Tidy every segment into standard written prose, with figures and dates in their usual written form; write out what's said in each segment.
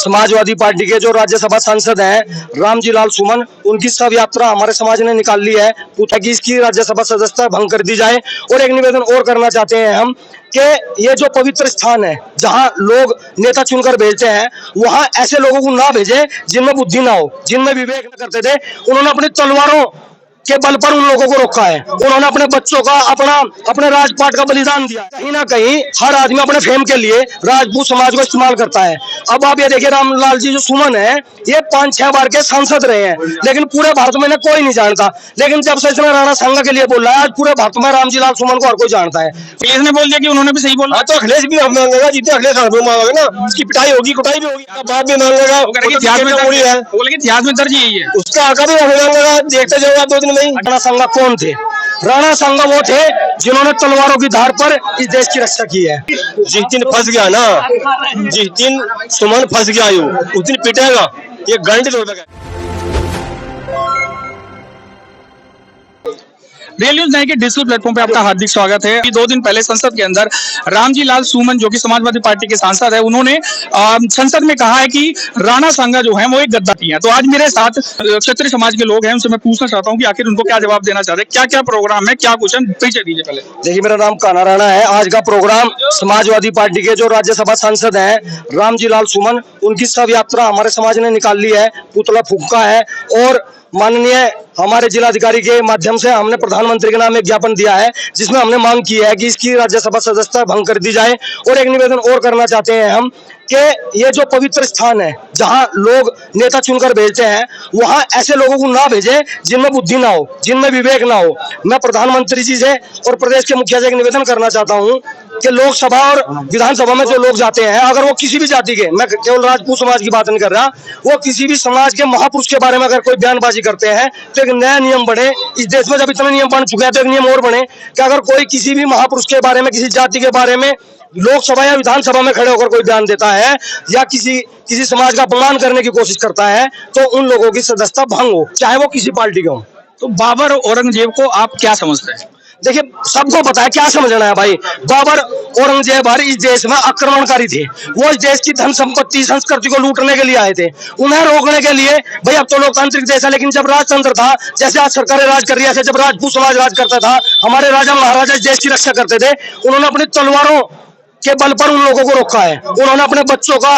Samajwadi party के जो राज्यसभा सांसद हैं रामजी लाल सुमन, उनकी शव यात्रा हमारे समाज ने निकाल ली है। पूछा कि इसकी राज्यसभा सदस्यता भंग कर दी जाए। और एक निवेदन और करना चाहते हैं हम कि ये जो पवित्र स्थान है जहां लोग नेता चुनकर भेजते हैं, वहां ऐसे लोगों को ना भेजे जिनमें बुद्धि ना हो, जिनमें विवेक न करते थे। उन्होंने अपनी तलवारों के बल पर उन लोगों को रोका है। उन्होंने अपने बच्चों का अपने राजपाट का बलिदान दिया। कहीं ना कहीं हर आदमी अपने फेम के लिए राजपूत समाज को इस्तेमाल करता है। अब आप ये देखिए, रामलाल जी जो सुमन है, ये 5-6 बार के सांसद रहे हैं, लेकिन पूरे भारत में कोई नहीं जानता। लेकिन जब से इसने राणा सांगा के लिए बोला है, आज पूरे भारत में रामजी लाल सुमन को हर कोई जानता है। अखिलेश ने बोल दिया कि उन्होंने भी सही बोला। हाँ, तो अखिलेश भी मांगेगा, जितने अखिलेश मांगेगा ना, उसकी पिटाई होगी, कुटाई भी होगी, बाप भी मांगेगा। इतिहास में दर्ज यही है, उसका आका भी मांगेगा। देखते जाओ 2 दिन में ही। राणा सांगा कौन थे? राणा सांगा वो थे जिन्होंने तलवारों की धार पर इस देश की रक्षा की है। जिस दिन फंस गया ना, जिस दिन सुमन फंस गया उस दिन पिटेगा, ये गारंटी तौर पे। रियल न्यूज नए के डिजिटल प्लेटफॉर्म पे आपका हार्दिक स्वागत है। 2 दिन पहले संसद के अंदर रामजी लाल सुमन जो कि समाजवादी पार्टी के सांसद है, उन्होंने संसद में कहा है कि राणा सांगा जो है वो एक गद्दार है। तो आज मेरे साथ क्षत्रिय समाज के लोग हैं, उनसे मैं पूछना चाहता हूँ कि आखिर उनको क्या जवाब देना चाहते हैं, क्या क्या प्रोग्राम है, क्या कुछ है, परिचय दीजिए पहले। देखिए, मेरा नाम कान्हा राणा है। आज का प्रोग्राम समाजवादी पार्टी के जो राज्यसभा सांसद हैं रामजी लाल सुमन, उनकी शव यात्रा हमारे समाज ने निकाल ली है, पुतला फूंका है। और माननीय हमारे जिलाधिकारी के माध्यम से हमने प्रधानमंत्री के नाम एक ज्ञापन दिया है, जिसमें हमने मांग की है कि इसकी राज्यसभा सदस्यता भंग कर दी जाए। और एक निवेदन और करना चाहते हैं हम कि ये जो पवित्र स्थान है जहां लोग नेता चुनकर भेजते हैं, वहां ऐसे लोगों को ना भेजे जिनमें बुद्धि ना हो, जिनमें विवेक ना हो। मैं प्रधानमंत्री जी से और प्रदेश के मुखिया से एक निवेदन करना चाहता हूं कि लोकसभा और विधानसभा में जो लोग जाते हैं, अगर वो किसी भी जाति के, मैं केवल राजपूत समाज की बात नहीं कर रहा, वो किसी भी समाज के महापुरुष के बारे में अगर कोई बयानबाजी करते हैं, तो एक नया नियम बने इस देश में। जब इतने नियम बन चुके हैं तो एक नियम और बने कि अगर कोई किसी भी महापुरुष के बारे में, किसी जाति के बारे में लोकसभा या विधानसभा में खड़े होकर कोई बयान देता है या किसी समाज का अपमान करने की कोशिश करता है, तो उन लोगों की सदस्यता भंग हो, चाहे वो किसी पार्टी के हो। तो बाबर औरंगजेब को आप क्या समझते हैं? देखिए, सबको पता है, क्या समझना है भाई। बाबर औरंगजेब इस देश में आक्रमणकारी थे। वो इस देश की धन संपत्ति संस्कृति को लूटने के लिए आए थे। उन्हें रोकने के लिए, भाई अब तो लोकतांत्रिक देश है, लेकिन जब राजतंत्र था, जैसे आज सरकारें राज कर रही है, जब राजपूत समाज राज करता था, हमारे राजा महाराजा इस देश की रक्षा करते थे। उन्होंने अपनी तलवारों के बल पर उन लोगों को रोका है। उन्होंने अपने बच्चों का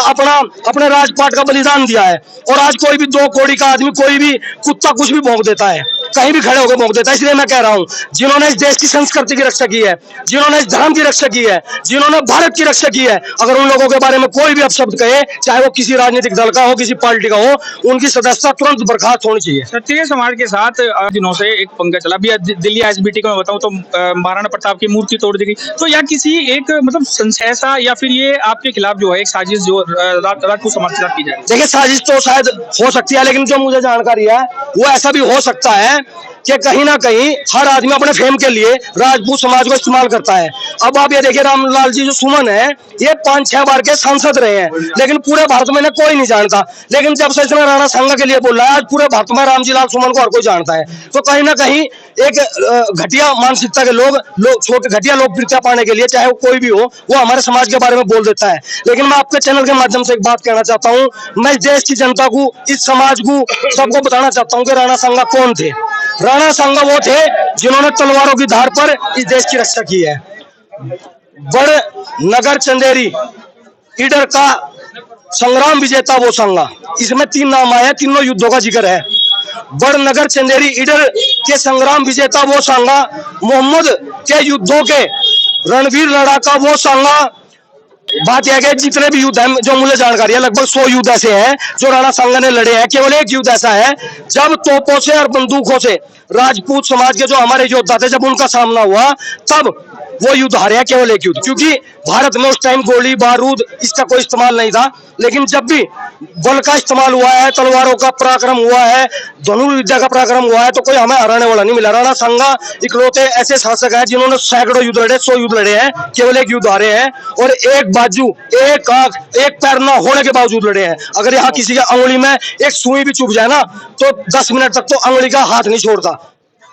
अपने राजपाट का बलिदान दिया है। और आज कोई भी 2 कौड़ी का आदमी, कोई भी कुत्ता कुछ भी भौंक देता है, कहीं भी खड़े होकर भौंक देता है। इसलिए मैं कह रहा हूं, जिन्होंने इस देश की संस्कृति की रक्षा की है, जिन्होंने इस धर्म की रक्षा की है, जिन्होंने भारत की रक्षा की है, अगर उन लोगों के बारे में कोई भी अपशब्द कहे, चाहे वो किसी राजनीतिक दल का हो, किसी पार्टी का हो, उनकी सदस्यता तुरंत बर्खास्त होनी चाहिए। क्षत्रिय समाज के साथ दिनों से एक पंगा चला। अभी दिल्ली एसबीटी को मैं बताऊं तो महाराणा प्रताप की मूर्ति तोड़ दी गई। तो या किसी एक मतलब ऐसा, या फिर ये आपके खिलाफ जो है एक साजिश जो राजपूत समाज के साथ की जाए? देखिए, साजिश तो शायद हो सकती है, लेकिन जो मुझे जानकारी है वो ऐसा भी हो सकता है कि कहीं ना कहीं हर आदमी अपने फेम के लिए राजपूत समाज को इस्तेमाल करता है। अब आप ये देखिए, रामलाल जी जो सुमन है, ये 5-6 बार के सांसद रहे हैं, लेकिन पूरे भारत में कोई नहीं जानता। लेकिन जब से इसने राणा सांगा के लिए बोला है, आज पूरे भारत में रामजी लाल सुमन को हर कोई जानता है। तो कहीं ना कहीं एक घटिया मानसिकता के लोग छोटे घटिया लोकप्रियता पाने के लिए, चाहे वो कोई भी हो, वो हमारे समाज के बारे में बोल देता है। लेकिन मैं आपके चैनल के माध्यम से एक बात कहना चाहता हूँ, मैं इस देश की जनता को, इस समाज को, सबको बताना चाहता हूँ कि राणा सांगा कौन थे। राणा सांगा वो थे जिन्होंने तलवारों की धार पर इस देश की रक्षा की है। बड़ नगर चंदेरी ईडर का संग्राम विजेता वो सांगा, इसमें 3 नाम आए हैं, तीनों युद्धों का जिक्र है। बड़ नगर चंदेरी ईडर के संग्राम विजेता वो सांगा, मोहम्मद के युद्धों के रणवीर लड़ाका वो सांगा। बात यह है कि जितने भी युद्ध हैं, जो मुझे जानकारी है, लगभग 100 युद्ध ऐसे हैं जो राणा सांगा ने लड़े हैं। केवल एक युद्ध ऐसा है जब तोपों से और बंदूकों से राजपूत समाज के जो हमारे योद्धा थे, जब उनका सामना हुआ, तब वो युद्ध हारे हैं। केवल एक युद्ध, क्योंकि भारत में उस टाइम गोली बारूद इसका कोई इस्तेमाल नहीं था। लेकिन जब भी बल का इस्तेमाल हुआ है, तलवारों का पराक्रम हुआ है, धनुर्विद्या का पराक्रम हुआ है, तो कोई हमें हराने वाला नहीं मिला। राणा सांगा इकलौते ऐसे शासक हैं जिन्होंने सैकड़ों युद्ध लड़े, 100 युद्ध लड़े हैं, केवल एक युद्ध हारे हैं। और एक बाजू, एक आंख, एक पैर न होने के बावजूद लड़े हैं। अगर यहाँ किसी की अंगुली में एक सुई भी चुभ जाए ना, तो 10 मिनट तक तो अंगुली का हाथ नहीं छोड़ता।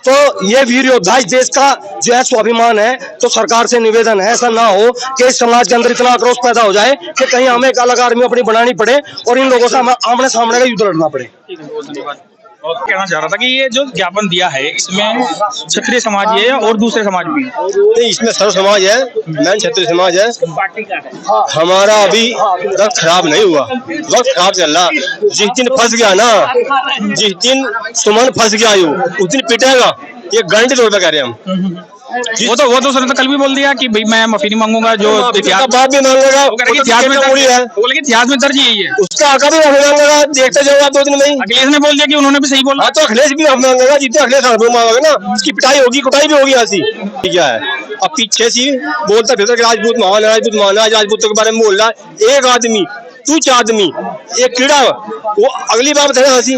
तो ये वीर योद्धा इस देश का जो है स्वाभिमान है। तो सरकार से निवेदन है, ऐसा ना हो कि इस समाज के अंदर इतना आक्रोश पैदा हो जाए कि कहीं हमें एक अलग आर्मी अपनी बनानी पड़े और इन लोगों से आमने सामने का युद्ध लड़ना पड़े। और कहना चाह रहा था कि ये जो ज्ञापन दिया है इसमें क्षत्रिय समाज भी है और दूसरे समाज भी है। नहीं, इसमें सर्व समाज है, मैन क्षत्रिय समाज है। पार्टी का है। हमारा अभी वक्त खराब नहीं हुआ, वक्त खराब चल रहा। जिस दिन फंस गया ना, जिस दिन सुमन फंस गया यूं, उस दिन पिटेगा। ये गारंटी तौर पे कह रहे हैं हम। वो तो उसने तो कल भी बोल दिया कि भाई मैं माफी नहीं मांगूंगा। जो इतिहास बात भी मांगेगा, इतिहास में इतिहास में दर्ज यही है। उसका आका भी माफी मांगेगा, देखते जाओ आप 2 दिन में ही। अखिलेश ने बोल दिया कि उन्होंने भी सही बोला। हाँ, तो अखिलेश भी माफी मांगेगा, जितने अखिलेश मांगेगा ना उसकी पिटाई होगी, कुटाई भी होगी। ऐसी क्या है, अब पीछे सी बोलता फिरता कि राजपूत महान है, राजपूत महान है, राजपूतों के बारे में बोल रहा है। एक आदमी, तुच्छ आदमी, एक कीड़ा, वो अगली बात है हंसी।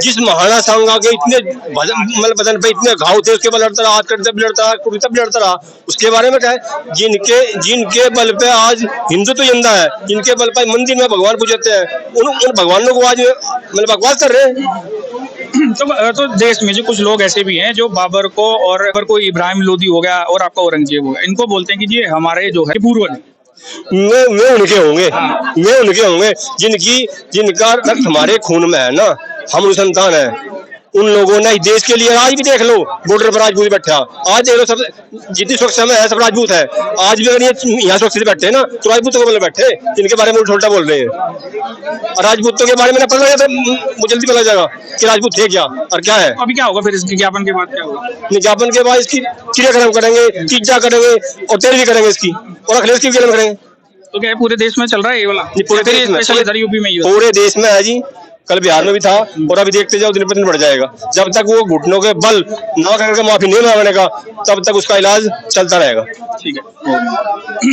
जिस महाना सांगा के इतने मतलब बदन पे इतने घाव थे, उसके बाद लड़ता रहा, हाथ कटते भी लड़ता रहा, कुर्ता भी लड़ता रहा, उसके बारे में क्या है। जिनके बल पे आज हिंदू तो जिंदा है, जिनके बल पे मंदिर में भगवान पूजते हैं, उन भगवानों को आज मतलब बकवास कर रहे हैं। तो देश में जो कुछ लोग ऐसे भी हैं जो बाबर को और कोई इब्राहिम लोदी हो गया और आपका औरंगजेब हो गया, इनको बोलते हैं कि ये हमारे जो है पूर्वज। वे उनके होंगे, वे उनके होंगे जिनका रक्त हमारे खून में है ना। हम संतान है उन लोगों ने इस देश के लिए। आज भी देख लो बॉर्डर पर राजपूत बैठा, आज देख लो सब जितनी सुरक्षा में है सब राजपूत है। आज भी अगर ये यहाँ सुरक्षित बैठे ना तो राजपूतों को बोले बैठे, जिनके बारे में उल्टा बोल रहे हैं। और राजपूतों के बारे में ना पता लगा तो जल्दी पता जाएगा कि राजपूत थे क्या और क्या है। अभी क्या होगा फिर इसके ज्ञापन के बाद क्या होगा? ज्ञापन के बाद इसकी क्रियाक्रम करेंगे, तीजा करेंगे और तेरहवीं करेंगे इसकी, और अखिलेश की भी करेंगे। तो क्या पूरे देश में चल रहा है ये वाला? पूरे देश में, इधर यूपी में पूरे देश में है जी। कल बिहार में भी था और अभी देखते जाओ दिन पर दिन बढ़ जाएगा। जब तक वो घुटनों के बल ना करके माफी नहीं मांगने का, तब तक उसका इलाज चलता रहेगा। ठीक है।